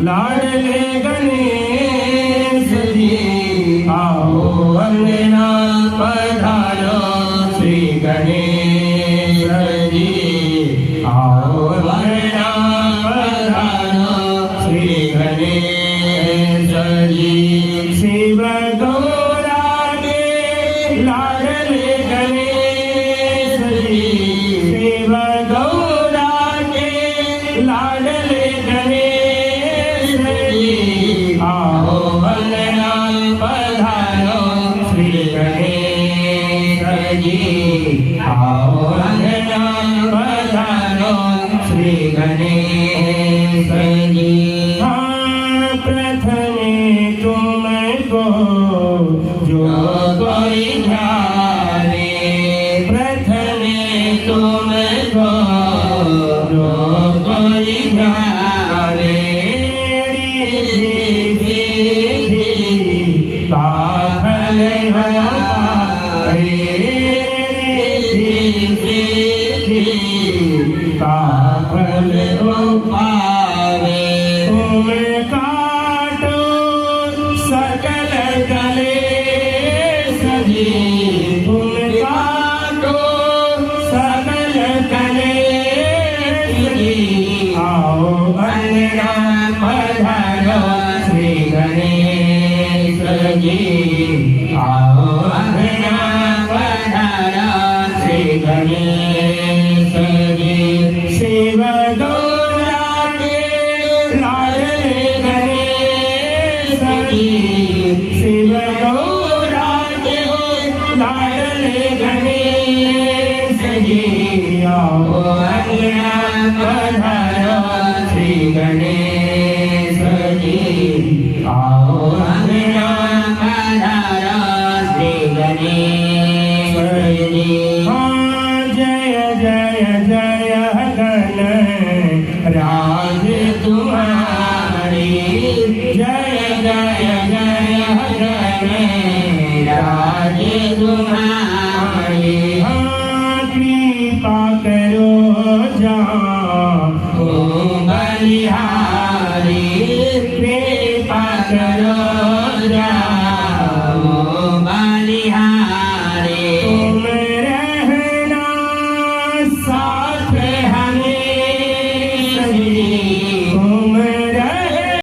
लाडले गणेश जी आओ अंगना पधारो श्री गणेश जी आओ अंगना पधारो श्री गणेश जी शिव गौरा के लाडले गणेश जी शिव गौरा के लाडले गणेश जी आओ अंगना पधारो श्री गणेश जी आओ अंगना पधारो श्री गणेश जी हाँ प्रथमे तुमको जो कोई ध्याने प्रथमे तुमको जो कोई ध्याने काफल काफल पावे तुम काटो सकल कलेश जी तुम काटो सकल कलेश जी आओ अंगना पधारो श्री गणेश जी आओ अंगना पधारो श्री गणेश जी शिव गौरा के लाडले गणेश जी शिव गौरा के लाडले गणेश जी आओ अंगना पधारो श्री गणेश जी आओ अंगना पधारो श्री गणेश जी जय जय जय गण राज तुम्हारी जय जय जय गण राज तुम्हारी